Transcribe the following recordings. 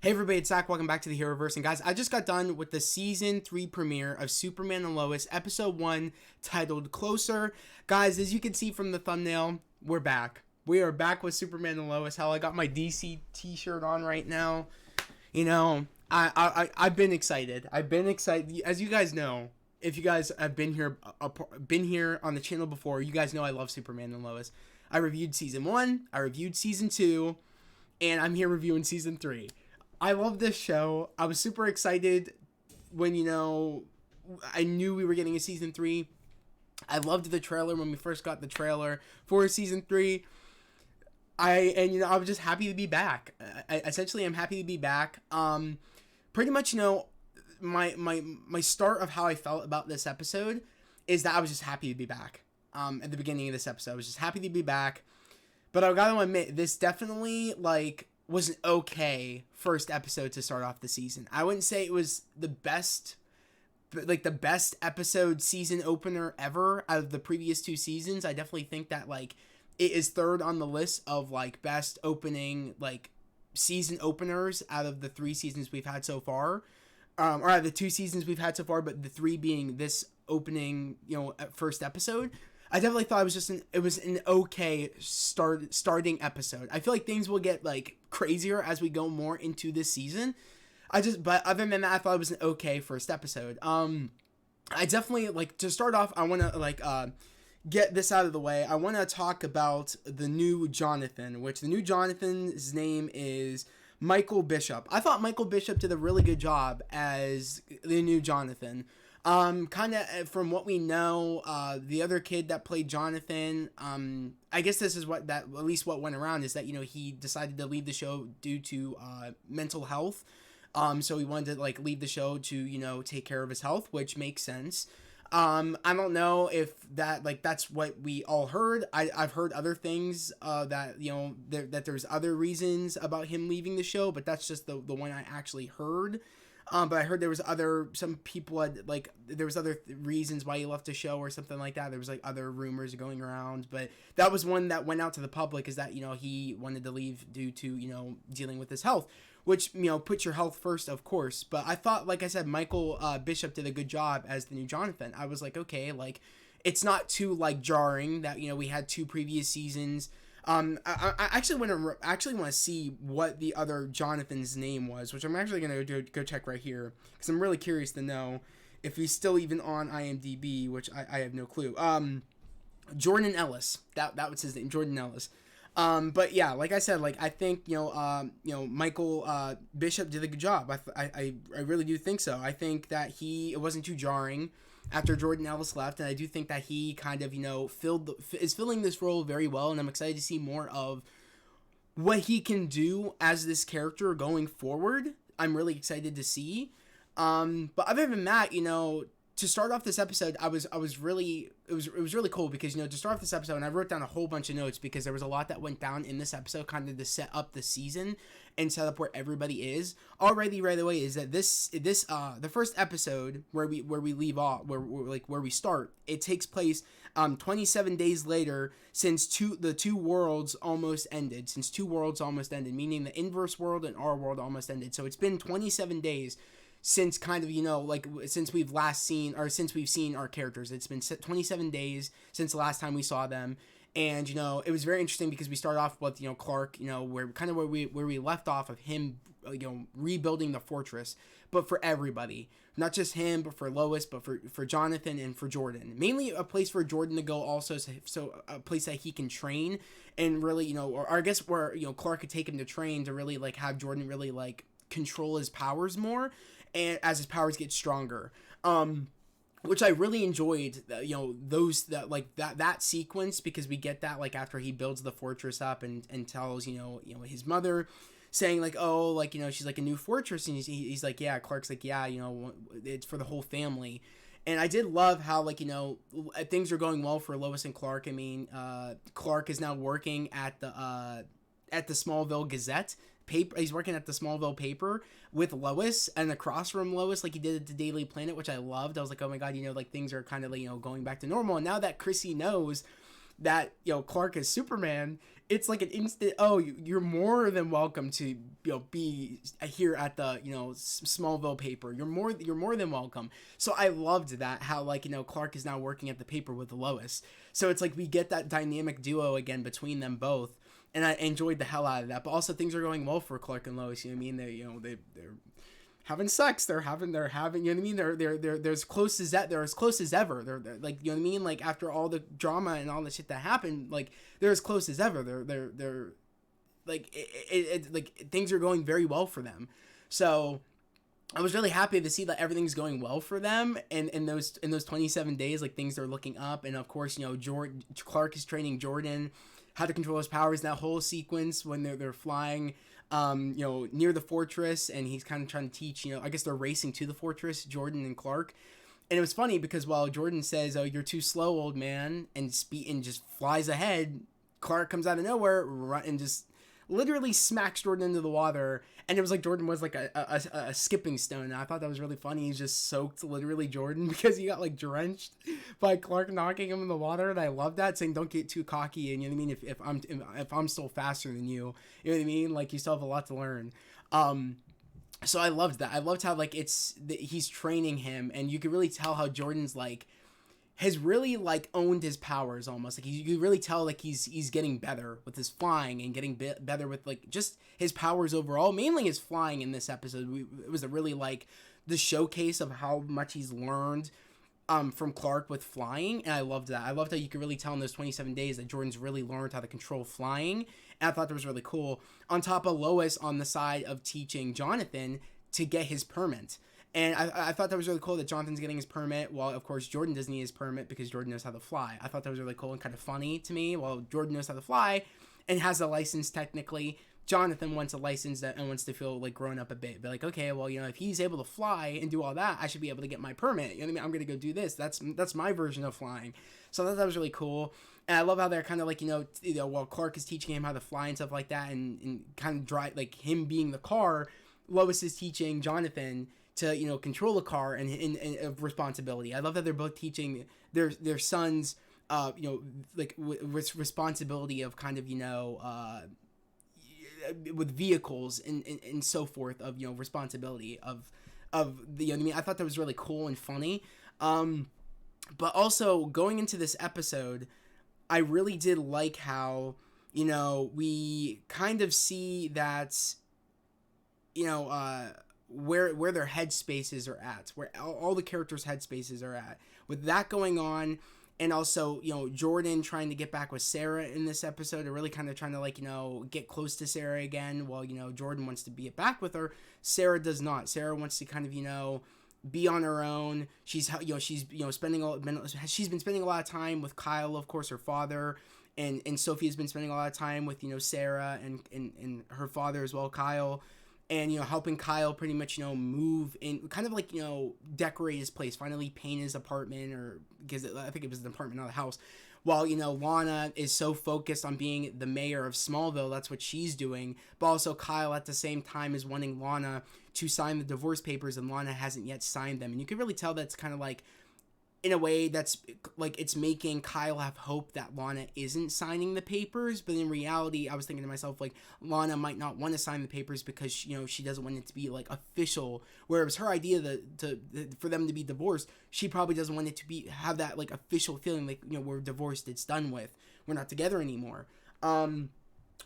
Hey everybody, it's Zach. Welcome back to the Heroverse. And guys, I just got done with the Season 3 premiere of Superman and Lois, Episode 1, titled Closer. Guys, as you can see from the thumbnail, we're back. We are back with Superman and Lois. Hell, I got my DC t-shirt on right now. You know, I've been excited. I've been excited. As you guys know, if you guys have been here on the channel before, you guys know I love Superman and Lois. I reviewed Season 1, I reviewed Season 2, and I'm here reviewing Season 3. I love this show. I was super excited when, I knew we were getting a Season 3. I loved the trailer when we first got the trailer for Season 3. I was just happy to be back. Essentially, I'm happy to be back. Pretty much, my start of how I felt about this episode is that I was just happy to be back. At the beginning of this episode, I was just happy to be back. But I gotta admit, this definitely, was an okay first episode to start off the season. I wouldn't say it was the best episode season opener ever out of the previous two seasons. I definitely think that, it is third on the list of, best opening, season openers out of the 3 seasons we've had so far. Or out of the 2 seasons we've had so far, but the 3 being this opening, first episode. I definitely thought it was an okay starting episode. I feel like things will get crazier as we go more into this season. But other than that, I thought it was an okay first episode. I definitely to start off. I want to get this out of the way. I want to talk about the new Jonathan, which the new Jonathan's name is Michael Bishop. I thought Michael Bishop did a really good job as the new Jonathan. Kind of from what we know, the other kid that played Jonathan, I guess this is at least what went around is that, he decided to leave the show due to, mental health. So he wanted to leave the show to, take care of his health, which makes sense. I don't know if that, that's what we all heard. I've heard other things, that, that there's other reasons about him leaving the show, but that's just the one I actually heard. But I heard there was some people had, there was other reasons why he left the show or something like that. There was, other rumors going around, but that was one that went out to the public is that, he wanted to leave due to, dealing with his health, which, puts your health first, of course. But I thought, like I said, Michael Bishop did a good job as the new Jonathan. I was okay, it's not too, jarring that, we had 2 previous seasons. I actually want to see what the other Jonathan's name was, which I'm actually going to go check right here because I'm really curious to know if he's still even on IMDb, which I have no clue. Jordan Ellis, that was his name, Jordan Ellis. But yeah, like I said, I think Michael Bishop did a good job. I really do think so. I think that it wasn't too jarring after Jordan Ellis left, and I do think that he kind of is filling this role very well, and I'm excited to see more of what he can do as this character going forward. I'm really excited to see. But other than that, to start off this episode, it was really cool because, to start off this episode, and I wrote down a whole bunch of notes because there was a lot that went down in this episode kind of to set up the season and set up where everybody is. Already right away is that the first episode where we leave off, where we start, it takes place 27 days later since the two worlds almost ended, meaning the inverse world and our world almost ended. So it's been 27 days since kind of, since we've since we've seen our characters. It's been 27 days since the last time we saw them. And, it was very interesting because we started off with, Clark, where we left off of him, rebuilding the fortress, but for everybody, not just him, but for Lois, but for Jonathan and for Jordan, mainly a place for Jordan to go also. So a place that he can train and really, or I guess where, Clark could take him to train to really have Jordan really control his powers more. And as his powers get stronger, which I really enjoyed, that sequence because we get that after he builds the fortress up and tells his mother, saying she's a new fortress, and he's like, yeah, Clark's like, yeah, it's for the whole family. And I did love how things are going well for Lois and Clark. I mean, Clark is now working at the Smallville Gazette paper. He's working at the Smallville paper with Lois, and across from Lois, he did at the Daily Planet, which I loved. I was like, oh my god, things are kind of going back to normal. And now that Chrissy knows that Clark is Superman, it's like an instant, oh, you're more than welcome to, be here at the, Smallville paper. You're more than welcome. So I loved that, how, like, Clark is now working at the paper with Lois. So it's like we get that dynamic duo again between them both, and I enjoyed the hell out of that. But also things are going well for Clark and Lois. You know what I mean? They're having sex. They're having. You know what I mean? They're as close as that. They're as close as ever. They're like, you know what I mean? Like, after all the drama and all the shit that happened, like, they're as close as ever. They're like, like, things are going very well for them. So I was really happy to see that everything's going well for them, and in those 27 days, like, things are looking up. And of course, Clark is training Jordan how to control his powers. That whole sequence when they're flying, near the fortress, and he's kind of trying to teach. I guess they're racing to the fortress, Jordan and Clark. And it was funny because while Jordan says, "Oh, you're too slow, old man," and just flies ahead, Clark comes out of nowhere and just literally smacks Jordan into the water. And it was like Jordan was like a skipping stone. And I thought that was really funny. He's just soaked, literally, Jordan, because he got like drenched by Clark knocking him in the water. And I love that, saying, "Don't get too cocky." And you know what I mean? If I'm still faster than you, you know what I mean? Like, you still have a lot to learn. So I loved that. I loved how, like, he's training him, and you can really tell how Jordan's like has really, like, owned his powers almost. Like, you really tell, like, he's getting better with his flying and getting better with, like, just his powers overall. Mainly his flying in this episode. It was a really, like, the showcase of how much he's learned from Clark with flying, and I loved that. I loved how you could really tell in those 27 days that Jordan's really learned how to control flying, and I thought that was really cool. On top of Lois on the side of teaching Jonathan to get his permit. And I thought that was really cool that Jonathan's getting his permit, while, of course, Jordan doesn't need his permit because Jordan knows how to fly. I thought that was really cool and kind of funny to me. While Jordan knows how to fly and has a license technically, Jonathan wants a license and wants to feel, like, grown up a bit. Be like, okay, well, if he's able to fly and do all that, I should be able to get my permit. You know what I mean? I'm going to go do this. That's my version of flying. So I thought that was really cool. And I love how they're kind of like, while Clark is teaching him how to fly and stuff like that, and kind of drive, like, him being the car, Lois is teaching Jonathan to, control a car and of responsibility. I love that they're both teaching their sons, with responsibility of kind of, with vehicles and so forth, of, responsibility of the, I mean? I thought that was really cool and funny. But also going into this episode, I really did like how, we kind of see that, where their headspaces are at, where all the characters' headspaces are at. With that going on, and also, Jordan trying to get back with Sarah in this episode, or really kind of trying to, like, get close to Sarah again, while, Jordan wants to be back with her. Sarah does not. Sarah wants to kind of, be on her own. She's been spending a lot of time with Kyle, of course, her father, and Sophia's been spending a lot of time with, Sarah and her father as well, Kyle. And, helping Kyle pretty much, move in, kind of like, decorate his place, finally paint his apartment, or because I think it was an apartment, not a house. While, Lana is so focused on being the mayor of Smallville, that's what she's doing. But also Kyle at the same time is wanting Lana to sign the divorce papers, and Lana hasn't yet signed them. And you can really tell that's kind of like, in a way, that's like, it's making Kyle have hope that Lana isn't signing the papers. But in reality, I was thinking to myself, like, Lana might not want to sign the papers because, she doesn't want it to be, like, official. Where it was her idea for them to be divorced, she probably doesn't want it to have that, like, official feeling, like, we're divorced, it's done with, we're not together anymore.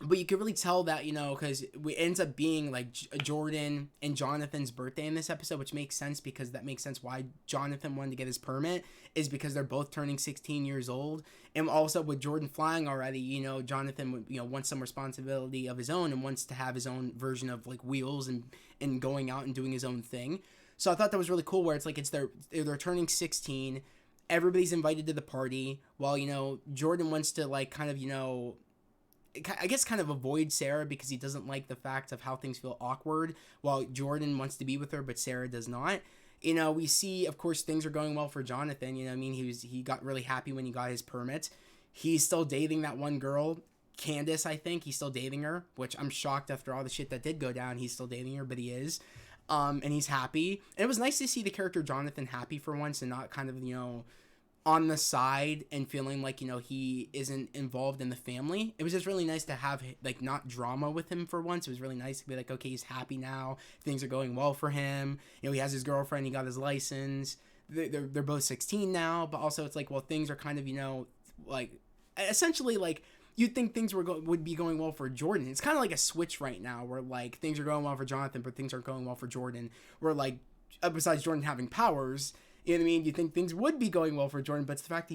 But you could really tell that, because it ends up being, like, Jordan and Jonathan's birthday in this episode, which makes sense, because that makes sense why Jonathan wanted to get his permit, is because they're both turning 16 years old. And also with Jordan flying already, Jonathan, wants some responsibility of his own and wants to have his own version of, like, wheels and going out and doing his own thing. So I thought that was really cool, where it's like, they're turning 16, everybody's invited to the party, while, Jordan wants to, like, kind of, I guess kind of avoid Sarah because he doesn't like the fact of how things feel awkward, while Jordan wants to be with her, but Sarah does not. We see, of course, things are going well for Jonathan. I mean, he got really happy when he got his permit. He's still dating that one girl, Candace, I think. He's still dating her, which I'm shocked after all the shit that did go down. He's still dating her, but he is. And he's happy. And it was nice to see the character Jonathan happy for once, and not kind of, on the side and feeling like, he isn't involved in the family. It was just really nice to have like not drama with him for once. It was really nice to be like, okay, he's happy now, things are going well for him. He has his girlfriend, he got his license, they're both 16 now. But also it's like, well, things are kind of, like essentially like you'd think things would be going well for Jordan. It's kind of like a switch right now where like things are going well for Jonathan but things aren't going well for Jordan, where like besides Jordan having powers, you know what I mean? You think things would be going well for Jordan, but it's the fact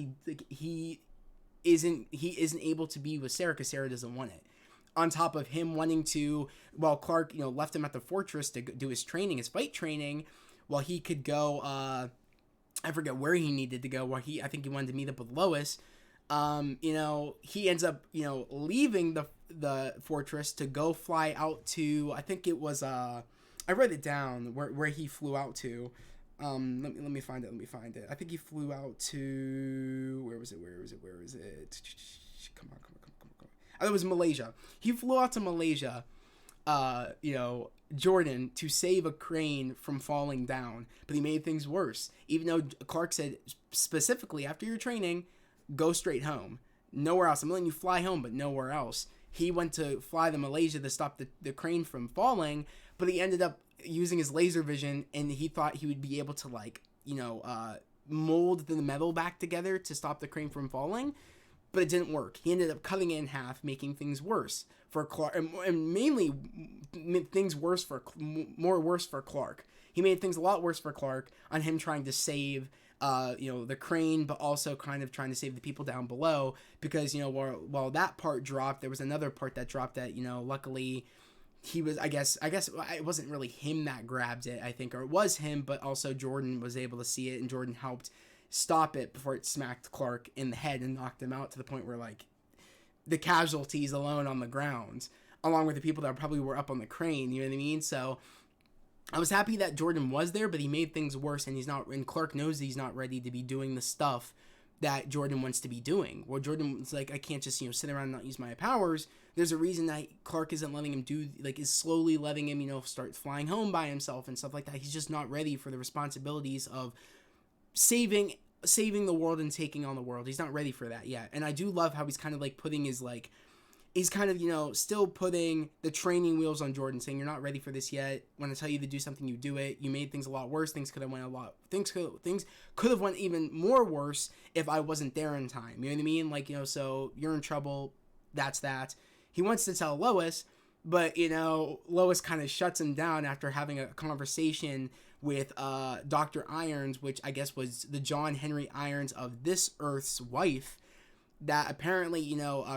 he isn't able to be with Sarah because Sarah doesn't want it. On top of him wanting to, while Clark, left him at the fortress to do his training, his fight training, while he could go, I forget where he needed to go. I think he wanted to meet up with Lois. He ends up, leaving the fortress to go fly out to, I think it was, I wrote it down where he flew out to. Let me find it. I think he flew out to, where was it? Come on. Oh, it was Malaysia. He flew out to Malaysia, Jordan, to save a crane from falling down, but he made things worse. Even though Clark said specifically after your training, go straight home, nowhere else. I'm letting you fly home, but nowhere else. He went to fly to Malaysia to stop the crane from falling, but he ended up using his laser vision, and he thought he would be able to mold the metal back together to stop the crane from falling, but it didn't work. He ended up cutting it in half, making things worse for Clark, and mainly things worse for Clark. He made things a lot worse for Clark on him trying to save the crane, but also kind of trying to save the people down below, because while that part dropped, there was another part that dropped that luckily he was, I guess it wasn't really him that grabbed it, I think, or it was him, but also Jordan was able to see it, and Jordan helped stop it before it smacked Clark in the head and knocked him out to the point where like the casualties alone on the ground, along with the people that probably were up on the crane, you know what I mean? So I was happy that Jordan was there, but he made things worse, and Clark knows he's not ready to be doing the stuff that Jordan wants to be doing. Well, Jordan's like, I can't just, sit around and not use my powers. There's a reason that Clark isn't letting him is slowly letting him, start flying home by himself and stuff like that. He's just not ready for the responsibilities of saving the world and taking on the world. He's not ready for that yet. And I do love how he's kind of like putting his he's kind of, still putting the training wheels on Jordan, saying, you're not ready for this yet. When I tell you to do something, you do it. You made things a lot worse. Things could have went even more worse if I wasn't there in time. You know what I mean? So you're in trouble. That's that. He wants to tell Lois, but, Lois kind of shuts him down after having a conversation with Dr. Irons, which I guess was the John Henry Irons of this Earth's wife, that apparently,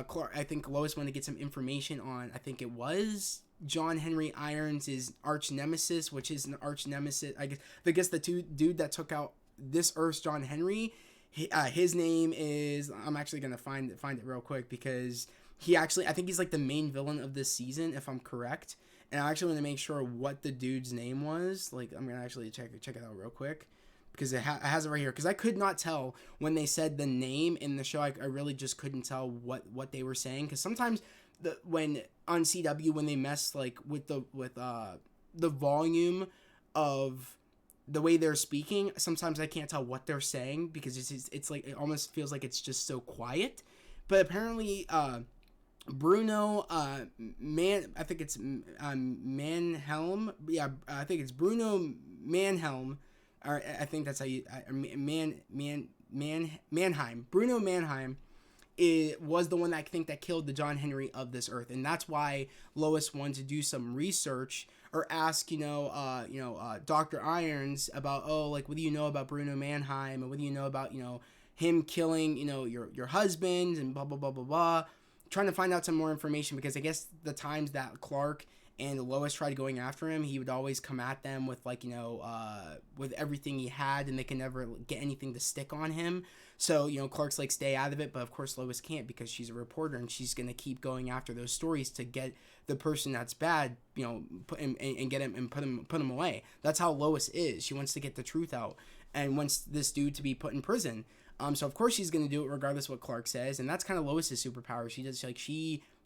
Clark, I think Lois wanted to get some information on, I think it was John Henry Irons' arch nemesis, which is an arch nemesis, I guess the dude that took out this Earth's John Henry, his name is, I'm actually going to find it real quick, because I think he's like the main villain of this season, if I'm correct, and I actually want to make sure what the dude's name was. I'm going to actually check it out real quick, because it has it right here, because I could not tell when they said the name in the show. I really just couldn't tell what they were saying, because sometimes when on CW, when they mess with the volume of the way they're speaking, sometimes I can't tell what they're saying, because it's like, it almost feels like it's just so quiet. But apparently Bruno I think it's Manhelm. Yeah, I think it's Bruno Manhelm, or I think that's how you Mannheim. Bruno Mannheim was the one that I think that killed the John Henry of this Earth, and that's why Lois wanted to do some research or ask Dr. Irons about, what do you know about Bruno Mannheim, and what do you know about him killing your husband, and blah blah blah blah blah. Trying to find out some more information, because I guess the times that Clark and Lois tried going after him, he would always come at them with with everything he had, and they can never get anything to stick on him. So Clark's like, stay out of it, but of course Lois can't, because she's a reporter, and she's gonna keep going after those stories to get the person that's bad, put him and get him and put him away. That's how Lois is. She wants to get the truth out and wants this dude to be put in prison. So of course she's gonna do it regardless of what Clark says, and that's kind of Lois's superpower. She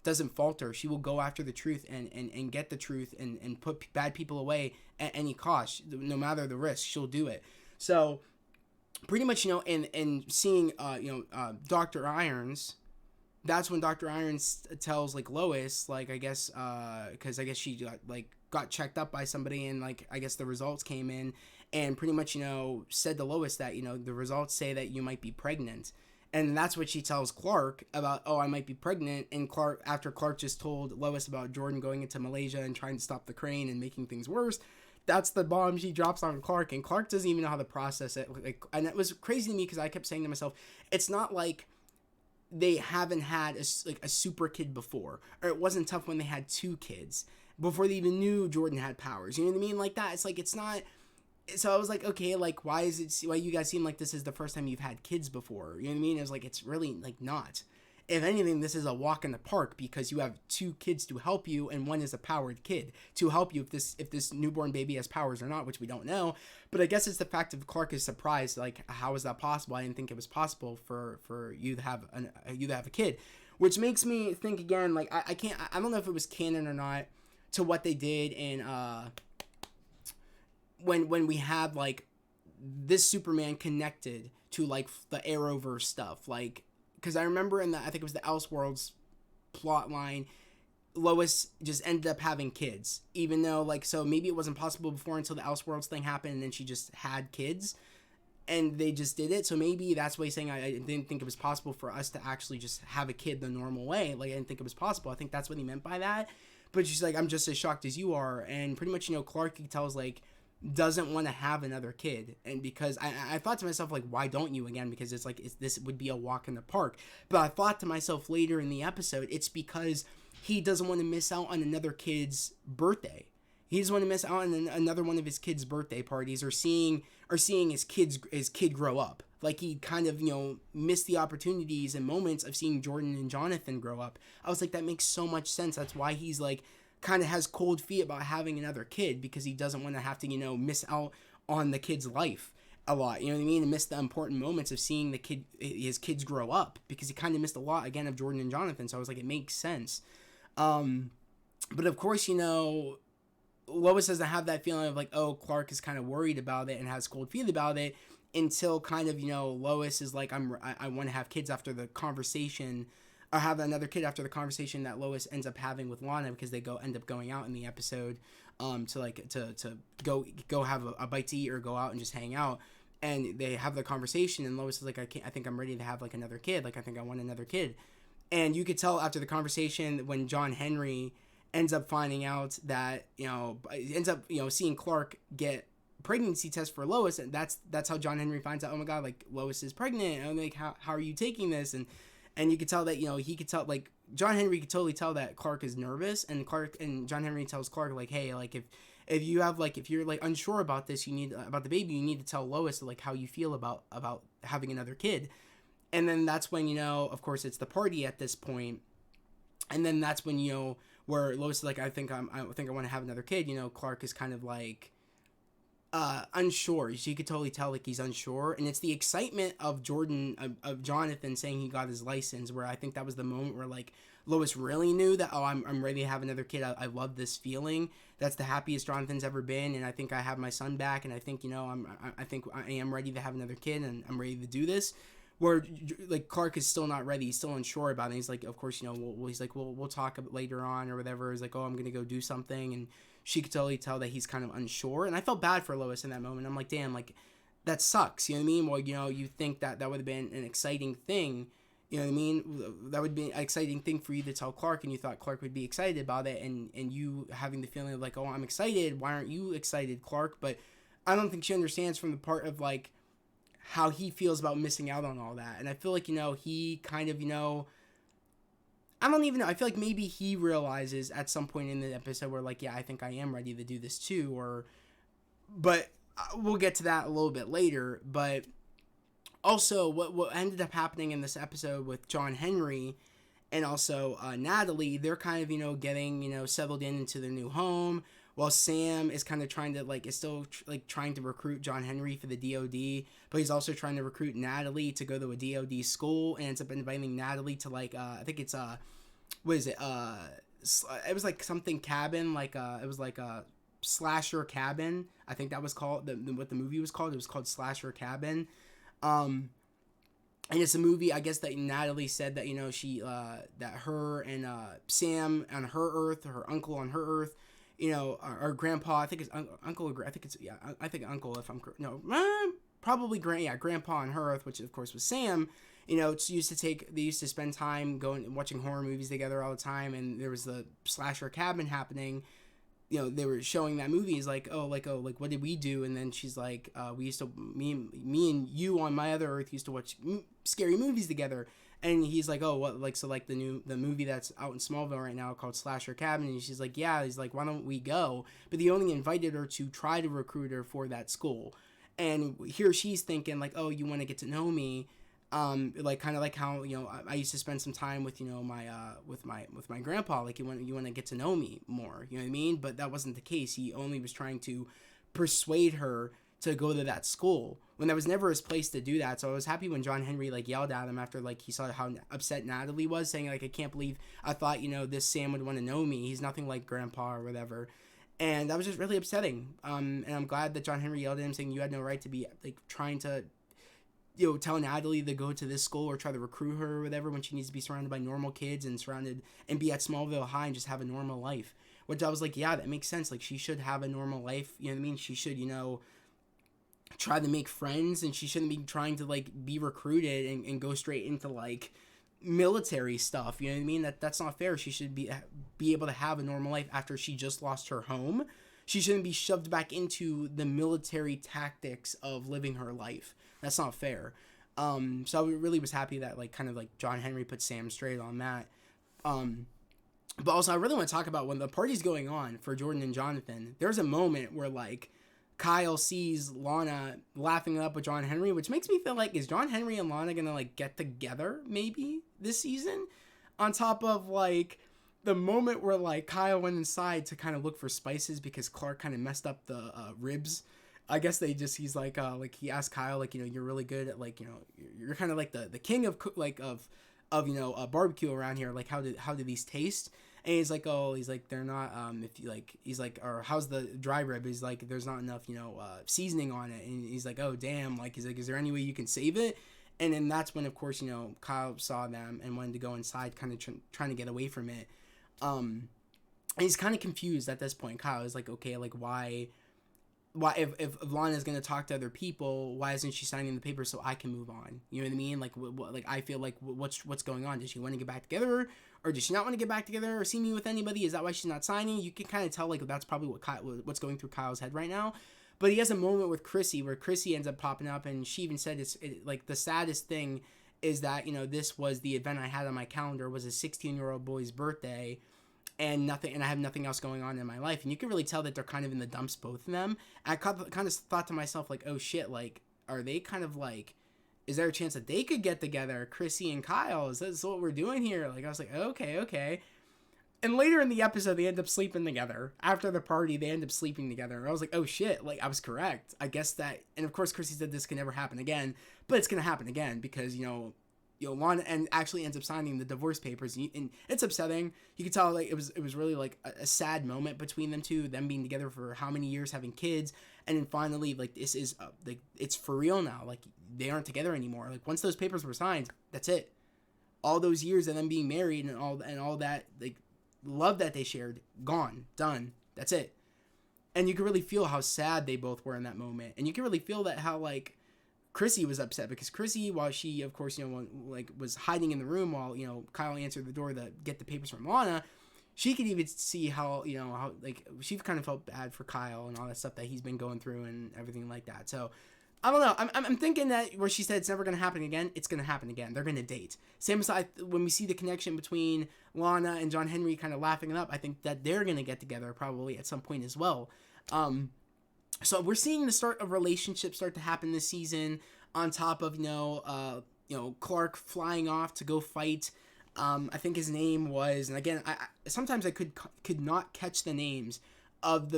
doesn't falter. She will go after the truth and get the truth and put bad people away at any cost, no matter the risk. She'll do it. So pretty much, and seeing, Dr. Irons, that's when Dr. Irons tells, like, Lois, like, I guess, because I guess she got checked up by somebody, and, like, I guess the results came in, and pretty much, said to Lois that, the results say that you might be pregnant. And that's what she tells Clark about, oh, I might be pregnant. And Clark, after Clark just told Lois about Jordan going into Malaysia and trying to stop the crane and making things worse, that's the bomb she drops on Clark. And Clark doesn't even know how to process it. Like, and it was crazy to me because I kept saying to myself, it's not like they haven't had a super kid before, or it wasn't tough when they had two kids before they even knew Jordan had powers. You know what I mean? Like that. It's like, it's not. So I was like, okay, like, why you guys seem like this is the first time you've had kids before? You know what I mean? It was like, it's really, like, not. If anything, this is a walk in the park because you have two kids to help you, and one is a powered kid to help you if this newborn baby has powers or not, which we don't know. But I guess it's the fact that Clark is surprised, like, how is that possible? I didn't think it was possible for you to have a kid, which makes me think again, like, I don't know if it was canon or not to what they did in when we had, like, this Superman connected to, like, the Arrowverse stuff, like, because I remember I think it was the Elseworlds plot line, Lois just ended up having kids, even though, like, so maybe it wasn't possible before until the Elseworlds thing happened, and then she just had kids, and they just did it. So maybe that's why he's saying I didn't think it was possible for us to actually just have a kid the normal way. Like, I didn't think it was possible. I think that's what he meant by that. But she's like, I'm just as shocked as you are. And pretty much, Clark tells, like, doesn't want to have another kid. And because I thought to myself, like, why don't you? Again, because it's like, this would be a walk in the park. But I thought to myself later in the episode, it's because he doesn't want to miss out on another kid's birthday. He doesn't want to miss out on another one of his kids' birthday parties, or seeing his kid grow up. Like, he kind of, missed the opportunities and moments of seeing Jordan and Jonathan grow up. I was like, that makes so much sense. That's why he's, like, kind of has cold feet about having another kid, because he doesn't want to have to, miss out on the kid's life a lot. You know what I mean? And miss the important moments of seeing his kids grow up, because he kind of missed a lot, again, of Jordan and Jonathan. So I was like, it makes sense. But of course, Lois doesn't have that feeling of, like, oh, Clark is kind of worried about it and has cold feet about it, until kind of, Lois is like, I want to have kids after the conversation, or have another kid after the conversation that Lois ends up having with Lana, because they end up going out in the episode, to go have a bite to eat, or go out and just hang out. And they have the conversation, and Lois is like, I think I'm ready to have, like, another kid. Like, I think I want another kid. And you could tell after the conversation, when John Henry ends up finding out that, seeing Clark get pregnancy test for Lois, and that's how John Henry finds out, oh my god, like, Lois is pregnant, and I'm like, how are you taking this? And you could tell that, he could tell, like, John Henry could totally tell that Clark is nervous, and John Henry tells Clark, like, hey, like, if you're, like, unsure about this, about the baby, you need to tell Lois, like, how you feel about having another kid. And then that's when, of course, it's the party at this point, and then that's when, where Lois is like, I think I want to have another kid. Clark is kind of like unsure. So you could totally tell, like, he's unsure, and it's the excitement of Jonathan saying he got his license, where I think that was the moment where, like, Lois really knew that, oh, I'm ready to have another kid. I love this feeling. That's the happiest Jonathan's ever been, and I think I have my son back, and I think I think I am ready to have another kid, and I'm ready to do this. Where, like, Clark is still not ready. He's still unsure about it. He's like, of course, he's like, we'll talk later on, or whatever. He's like, oh, I'm going to go do something. And she could totally tell that he's kind of unsure. And I felt bad for Lois in that moment. I'm like, damn, like, that sucks. You know what I mean? Well, you think that would have been an exciting thing. You know what I mean? That would be an exciting thing for you to tell Clark, and you thought Clark would be excited about it. And you having the feeling of, like, oh, I'm excited. Why aren't you excited, Clark? But I don't think she understands from the part of, like, how he feels about missing out on all that. And I feel like, he kind of, I don't even know. I feel like maybe he realizes at some point in the episode where, like, yeah, I think I am ready to do this too, but we'll get to that a little bit later. But also what ended up happening in this episode with John Henry and also Natalie, they're kind of, getting, settled into their new home, while Sam is kind of trying to, like, is still trying to recruit John Henry for the DOD, but he's also trying to recruit Natalie to go to a DOD school, and ends up inviting Natalie to, like, I think it's what is it? It was like something cabin, like it was like a slasher cabin. I think that was called what the movie was called. It was called Slasher Cabin. And it's a movie, I guess, that Natalie said that, she, that her and Sam on her Earth, her uncle on her Earth, or grandpa, I think it's uncle, or I think it's, yeah, I think uncle, if I'm correct. No, probably grandpa on her Earth, which of course was Sam. They used to spend time going and watching horror movies together all the time, and there was the slasher cabin happening. They were showing that movie. He's like, what did we do? And then she's like, we used to, me and you on my other Earth used to watch scary movies together. And he's like, oh, what, like, so like the movie that's out in Smallville right now called Slasher Cabin. And she's like, yeah. He's like, why don't we go? But he only invited her to try to recruit her for that school. And here she's thinking like, oh, you want to get to know me. Like kind of like how I used to spend some time with my with my grandpa. Like you want to get to know me more. You know what I mean? But that wasn't the case. He only was trying to persuade her to go to that school when that was never his place to do that. So I was happy when John Henry like yelled at him after like he saw how upset Natalie was, saying like, I can't believe I thought this Sam would want to know me. He's nothing like grandpa or whatever. And that was just really upsetting. And I'm glad that John Henry yelled at him, saying you had no right to be like trying to tell Natalie to go to this school or try to recruit her or whatever when she needs to be surrounded by normal kids and be at Smallville High and just have a normal life. Which I was like, yeah, that makes sense. Like, she should have a normal life. You know what I mean? She should, try to make friends, and she shouldn't be trying to, like, be recruited and go straight into, like, military stuff. You know what I mean? That's not fair. She should be able to have a normal life after she just lost her home. She shouldn't be shoved back into the military tactics of living her life. That's not fair. So I really was happy that like kind of like John Henry put Sam straight on that. But also I really want to talk about when the party's going on for Jordan and Jonathan. There's a moment where like Kyle sees Lana laughing up with John Henry, which makes me feel like, is John Henry and Lana gonna like get together maybe this season? On top of like the moment where like Kyle went inside to kind of look for spices because Clark kind of messed up the ribs. I guess he's like he asked Kyle like, you're really good at like, you're kind of like the king of barbecue around here. Like how do these taste? And he's like, they're not, if you like, he's like, or how's the dry rib? He's like, there's not enough, seasoning on it. And he's like, oh damn. Like, he's like, is there any way you can save it? And then that's when, of course, Kyle saw them and wanted to go inside, kind of trying to get away from it. And he's kind of confused at this point. Kyle is like, okay, like why if Lana's gonna talk to other people, why isn't she signing the paper so I can move on? You know what I mean? Like, like I feel like what's going on? Does she want to get back together, or does she not want to get back together, or see me with anybody? Is that why she's not signing? You can kind of tell like that's probably what's going through Kyle's head right now. But he has a moment with Chrissy where Chrissy ends up popping up, and she even said like the saddest thing is that this was the event I had on my calendar, was a 16-year-old boy's birthday. And I have nothing else going on in my life. And you can really tell that they're kind of in the dumps, both of them. And I kind of thought to myself, like, oh shit, like, are they kind of like, is there a chance that they could get together, Chrissy and Kyle? Is this what we're doing here? Like, I was like, okay. And later in the episode, they end up sleeping together. After the party, they end up sleeping together. And I was like, oh shit, like, I was correct. I guess that, and of course, Chrissy said this can never happen again. But it's going to happen again because, Lana and actually ends up signing the divorce papers, and it's upsetting. You can tell like it was really like a sad moment between them two, them being together for how many years, having kids, and then finally like this is like it's for real now. Like they aren't together anymore. Like once those papers were signed, that's it. All those years of them being married and all that like love that they shared, gone, done. That's it. And you can really feel how sad they both were in that moment, and you can really feel that how like Chrissy was upset because Chrissy, while she, of course, was hiding in the room while, Kyle answered the door to get the papers from Lana, she could even see how, how, like, she kind of felt bad for Kyle and all that stuff that he's been going through and everything like that. So, I don't know. I'm thinking that where she said it's never going to happen again, it's going to happen again. They're going to date. Same as when we see the connection between Lana and John Henry kind of laughing it up, I think that they're going to get together probably at some point as well. So we're seeing the start of relationships start to happen this season, on top of Clark flying off to go fight. I think his name was, and again, I sometimes I could not catch the names of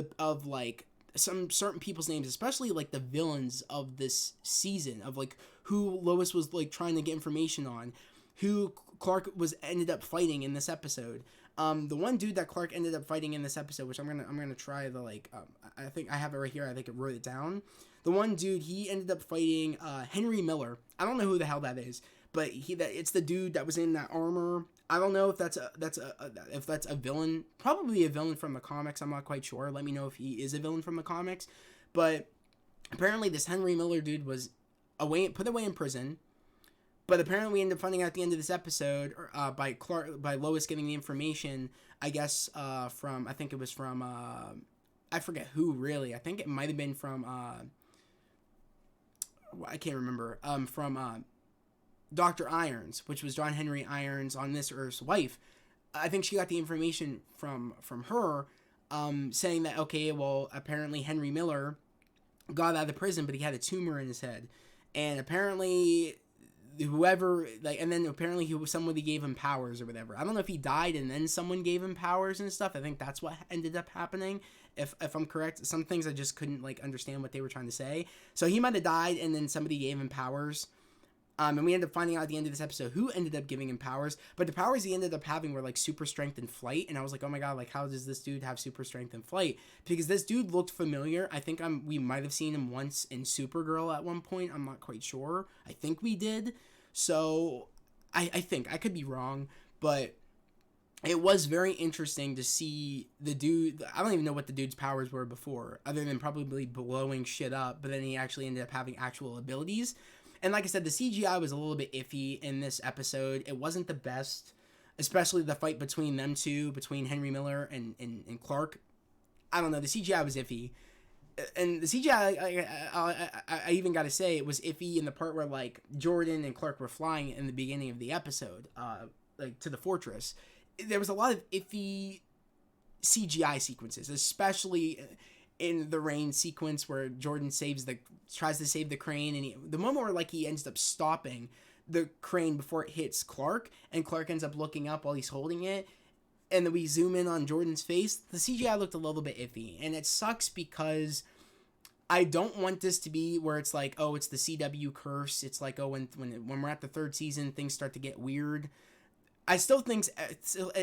like some certain people's names, especially like the villains of this season, of like who Lois was like trying to get information on, who Clark ended up fighting in this episode. The one dude that Clark ended up fighting in this episode, which I'm gonna try the like, I think I have it right here. I think I wrote it down. The one dude, he ended up fighting Henry Miller. I don't know who the hell that is, but it's the dude that was in that armor. I don't know if that's a villain, probably a villain from the comics. I'm not quite sure. Let me know if he is a villain from the comics. But apparently, this Henry Miller dude was put away in prison. But apparently, we end up finding out at the end of this episode by Lois getting the information. I guess from, I think it was from I forget who really. I think it might have been from I can't remember. From Dr. Irons, which was John Henry Irons on this Earth's wife. I think she got the information from her, saying that, okay, well, apparently Henry Miller got out of prison, but he had a tumor in his head, and apparently whoever, like, and then apparently somebody gave him powers or whatever. I don't know if he died and then someone gave him powers and stuff. I think that's what ended up happening. If I'm correct, some things I just couldn't like understand what they were trying to say. So he might have died and then somebody gave him powers. And we ended up finding out at the end of this episode who ended up giving him powers. But the powers he ended up having were like super strength and flight. And I was like, oh my god, like how does this dude have super strength and flight? Because this dude looked familiar. I think we might have seen him once in Supergirl at one point. I'm not quite sure. I think we did. So I think I could be wrong, but it was very interesting to see the dude. I don't even know what the dude's powers were before, other than probably blowing shit up. But then he actually ended up having actual abilities. And like I said, the CGI was a little bit iffy in this episode. It wasn't the best, especially the fight between them two, between Henry Miller and Clark. I don't know. The CGI was iffy. And the CGI, I even got to say, it was iffy in the part where, like, Jordan and Clark were flying in the beginning of the episode, like, to the fortress. There was a lot of iffy CGI sequences, especially in the rain sequence where Jordan tries to save the crane, and the moment where like he ends up stopping the crane before it hits Clark, and Clark ends up looking up while he's holding it, and then we zoom in on Jordan's face. The CGI looked a little bit iffy, and it sucks because I don't want this to be where it's like, oh, it's the CW curse. It's like, oh, when we're at the third season, things start to get weird. I still think,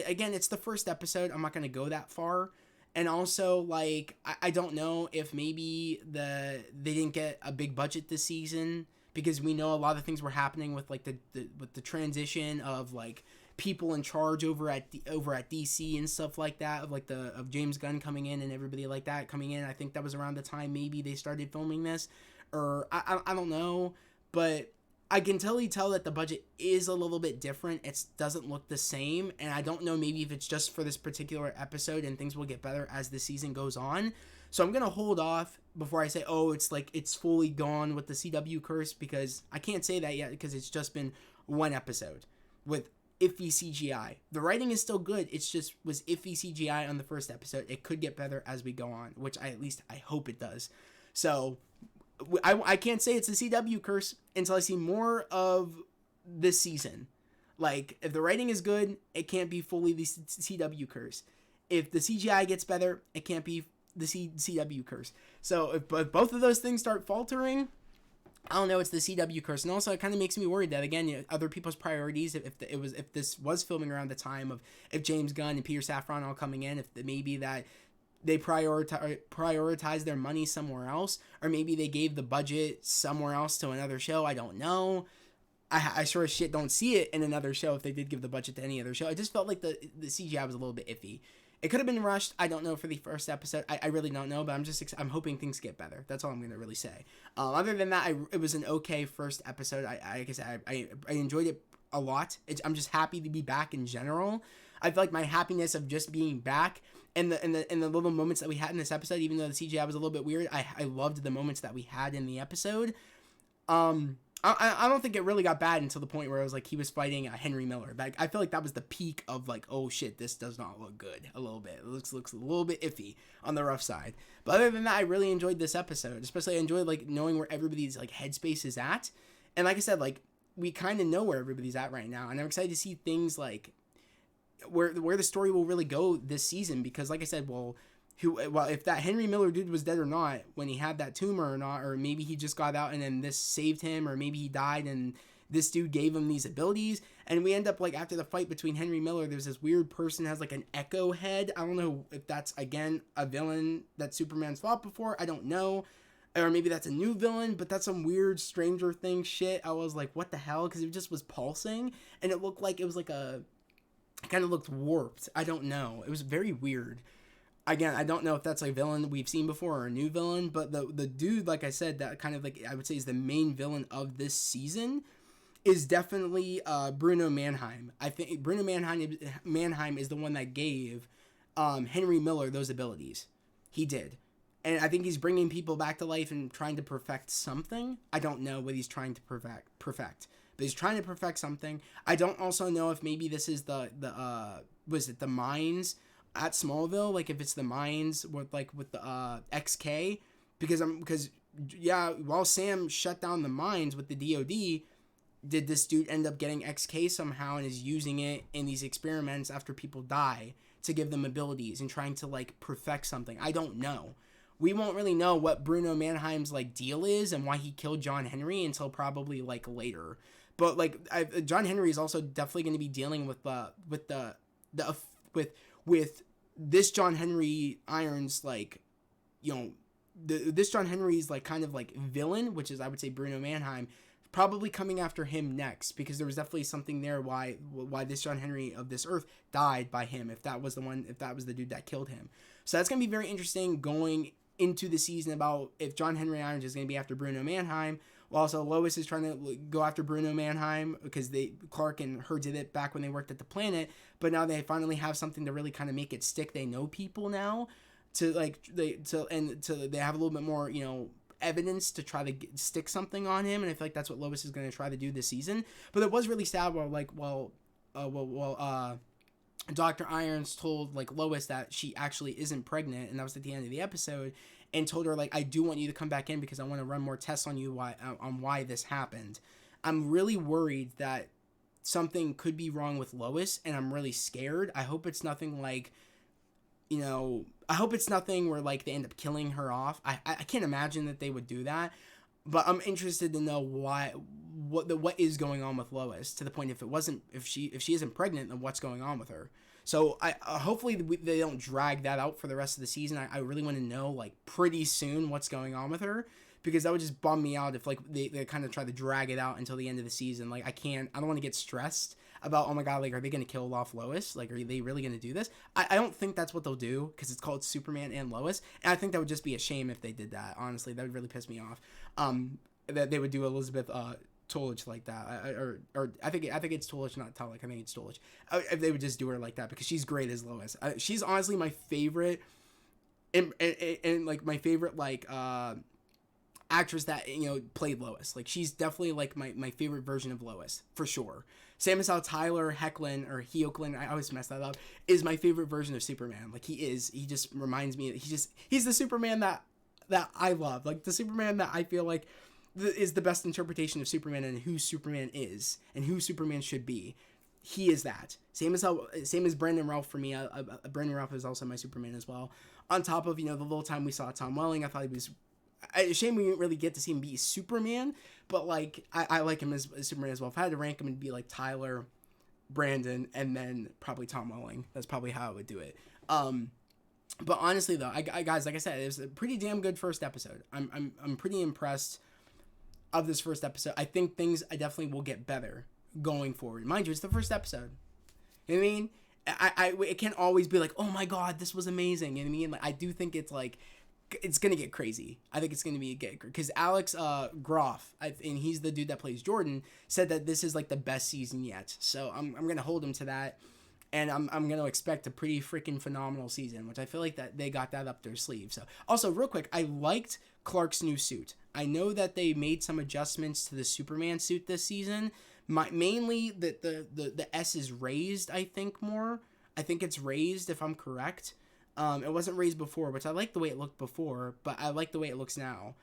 again, it's the first episode. I'm not going to go that far. And also, like, I don't know if maybe they didn't get a big budget this season, because we know a lot of things were happening with like the transition of like people in charge over at DC and stuff like that, of James Gunn coming in and everybody like that coming in. I think that was around the time maybe they started filming this, or I don't know, but I can totally tell that the budget is a little bit different. It doesn't look the same, and I don't know maybe if it's just for this particular episode and things will get better as the season goes on. So I'm going to hold off before I say, oh, it's fully gone with the CW curse, because I can't say that yet because it's just been one episode with iffy CGI. The writing is still good. It's just was iffy CGI on the first episode. It could get better as we go on, which I hope it does. So I can't say it's a CW curse until I see more of this season. Like, if the writing is good, it can't be fully the CW curse. If the CGI gets better, it can't be the CW curse. So if both of those things start faltering, I don't know, it's the CW curse. And also, it kind of makes me worried that, again, other people's priorities, if this was filming around the time of if James Gunn and Peter Safran all coming in, if maybe that they prioritize their money somewhere else, or maybe they gave the budget somewhere else to another show. I don't know. I sure as shit don't see it in another show if they did give the budget to any other show. I just felt like the CGI was a little bit iffy. It could have been rushed. I don't know for the first episode. I really don't know, but I'm hoping things get better. That's all I'm going to really say. Other than that, it was an okay first episode. I guess I enjoyed it a lot. I'm just happy to be back in general. I feel like my happiness of just being back and the little moments that we had in this episode, even though the CGI was a little bit weird, I loved the moments that we had in the episode. I don't think it really got bad until the point where it was like he was fighting Henry Miller. Like, I feel like that was the peak of like, oh shit, this does not look good a little bit. It looks a little bit iffy on the rough side. But other than that, I really enjoyed this episode. Especially I enjoyed like knowing where everybody's like headspace is at. And like I said, like we kind of know where everybody's at right now. And I'm excited to see things like where the story will really go this season, because like I said, if that Henry Miller dude was dead or not when he had that tumor or not, or maybe he just got out and then this saved him, or maybe he died and this dude gave him these abilities, and we end up like after the fight between Henry Miller, there's this weird person has like an echo head. I don't know if that's again a villain that Superman's fought before. I don't know. Or maybe that's a new villain, but that's some weird Stranger Things shit. I was like, what the hell? Because it just was pulsing, and it looked like it was like it kind of looked warped. I don't know. It was very weird. Again, I don't know if that's a villain we've seen before or a new villain, but the dude, like I said, that kind of like I would say is the main villain of this season is definitely Bruno Mannheim. I think Bruno Mannheim is the one that gave Henry Miller those abilities. He did. And I think he's bringing people back to life and trying to perfect something. I don't know what he's trying to perfect. But he's trying to perfect something. I don't also know if maybe this is the mines at Smallville, like if it's the mines with the XK, because while Sam shut down the mines with the DOD, did this dude end up getting XK somehow and is using it in these experiments after people die to give them abilities and trying to like perfect something? I don't know. We won't really know what Bruno Mannheim's like deal is and why he killed John Henry until probably like later. But like John Henry is also definitely going to be dealing with this John Henry Irons, like, you know, this John Henry's like kind of like villain, which is I would say Bruno Mannheim, probably coming after him next, because there was definitely something there why this John Henry of this Earth died by him, if that was the dude that killed him. So that's gonna be very interesting going into the season about if John Henry Irons is gonna be after Bruno Mannheim. Well, also Lois is trying to go after Bruno Mannheim because Clark and her did it back when they worked at the Planet, but now they finally have something to really kind of make it stick. They know people now to like they have a little bit more, you know, evidence to try to stick something on him, and I feel like that's what Lois is going to try to do this season. But it was really sad Dr. Irons told like Lois that she actually isn't pregnant, and that was at the end of the episode, and told her like, I do want you to come back in because I want to run more tests on you on why this happened. I'm really worried that something could be wrong with Lois, and I'm really scared. I hope it's nothing like, you know, I hope it's nothing where like they end up killing her off. I can't imagine that they would do that, but I'm interested to know what is going on with Lois, to the point if she isn't pregnant, then what's going on with her. So I hopefully they don't drag that out for the rest of the season. I really want to know like pretty soon what's going on with her, because that would just bum me out if like they kind of try to drag it out until the end of the season. Like I don't want to get stressed about, oh my god, like are they going to kill off Lois? Like are they really going to do this? I don't think that's what they'll do, because it's called Superman and Lois, and I think that would just be a shame if they did that. Honestly, that would really piss me off. That they would do Elizabeth Tolich like that, or I think it's Tolich, not Tolich. I think it's Tolich. If they would just do her like that, because she's great as Lois. She's honestly my favorite, and like my favorite like actress that, you know, played Lois. Like she's definitely like my favorite version of Lois for sure. Same as how Tyler Hoechlin, or Hoechlin, I always mess that up, is my favorite version of Superman. Like he just reminds me, he's the Superman that I love, like the Superman that I feel like is the best interpretation of Superman and who Superman is and who Superman should be. He is that. Same as Brandon Routh for me. Brandon Routh is also my Superman as well. On top of, you know, the little time we saw Tom Welling, I thought he was a shame we didn't really get to see him be Superman, but like I like him as Superman as well. If I had to rank him, it'd be like Tyler, Brandon, and then probably Tom Welling. That's probably how I would do it. But honestly though, I guys, like I said, it was a pretty damn good first episode. I'm pretty impressed of this first episode. I think things definitely will get better going forward. Mind you, it's the first episode. You know what I mean? It can't always be like, oh my god, this was amazing. You know what I mean? Like I do think it's like, it's gonna get crazy. I think it's gonna be because Alex Groff, and he's the dude that plays Jordan, said that this is like the best season yet. So I'm gonna hold him to that, and I'm gonna expect a pretty freaking phenomenal season, which I feel like that they got that up their sleeve. So also real quick, I liked Clark's new suit. I know that they made some adjustments to the Superman suit this season. Mainly that the S is raised. I think it's raised if I'm correct. It wasn't raised before, which I like the way it looked before, but I like the way it looks now.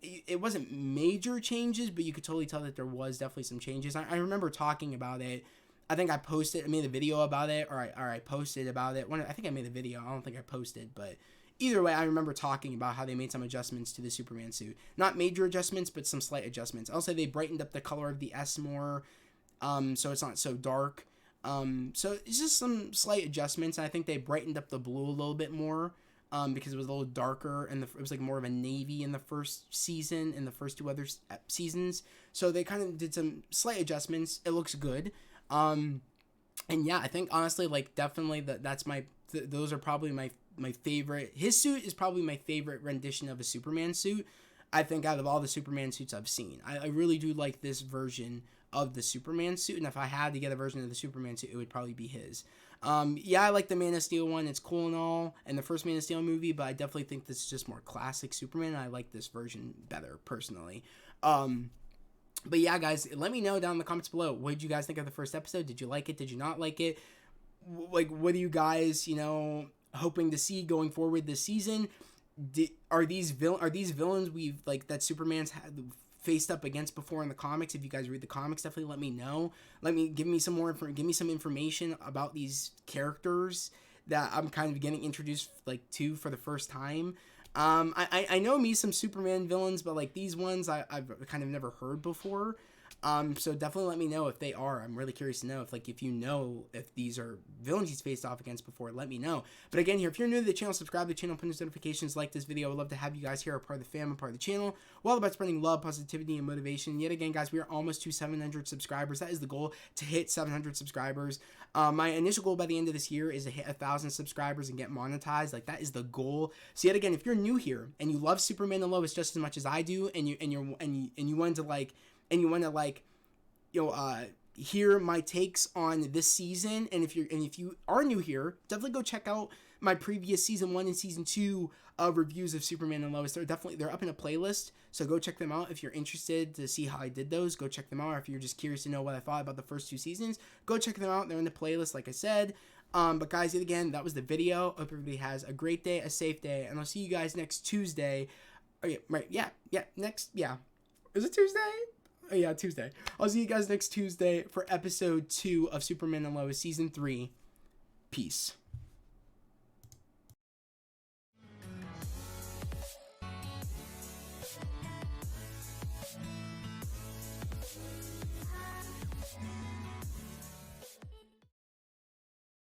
It wasn't major changes, but you could totally tell that there was definitely some changes. I remember talking about it. I think I made a video about it, or I posted about it. I think I made a video. I don't think I posted, but either way, I remember talking about how they made some adjustments to the Superman suit. Not major adjustments, but some slight adjustments. I'll say they brightened up the color of the S more, so it's not so dark. So it's just some slight adjustments. I think they brightened up the blue a little bit more, because it was a little darker, and it was like more of a navy in the first season and the first two other seasons. So they kind of did some slight adjustments. It looks good. And yeah, I think honestly, like definitely that's my those are probably my favorite. His suit is probably my favorite rendition of a Superman suit, I think, out of all the Superman suits I've seen. I really do like this version of the Superman suit, and if I had to get a version of the Superman suit, it would probably be his. Yeah, I like the Man of Steel one. It's cool and all, and the first Man of Steel movie, but I definitely think this is just more classic Superman. I like this version better, personally. But yeah, guys, let me know down in the comments below. What did you guys think of the first episode? Did you like it? Did you not like it? Like, what are you guys, hoping to see going forward this season? Are these villains we've, like, that Superman's had faced up against before in the comics? If you guys read the comics, definitely let me know. Give me some information about these characters that I'm kind of getting introduced to for the first time. I know me some Superman villains, but like these ones I've kind of never heard before. So definitely let me know if they are. I'm really curious to know if you know if these are villains he's faced off against before. Let me know. But again, here, if you're new to the channel, subscribe to the channel, put notifications, like this video. I would love to have you guys here, a part of the fam, a part of the channel. We're all about spreading love, positivity, and motivation. Yet again, guys, we are almost to 700 subscribers. That is the goal, to hit 700 subscribers. My initial goal by the end of this year is to hit 1,000 subscribers and get monetized. Like, that is the goal. So yet again, if you're new here and you love Superman and Lois just as much as I do, and you want to hear my takes on this season, and if you are new here, definitely go check out my previous season 1 and season 2 reviews of Superman and Lois. They're up in a playlist, so go check them out if you're interested to see how I did those. Go check them out. Or if you're just curious to know what I thought about the first 2 seasons, go check them out. They're in the playlist, like I said. But guys, yet again, that was the video. Hope everybody has a great day, a safe day, and I'll see you guys next Tuesday. Oh yeah, right, yeah, is it Tuesday? Oh yeah, Tuesday. I'll see you guys next Tuesday for episode 2 of Superman and Lois season 3. Peace.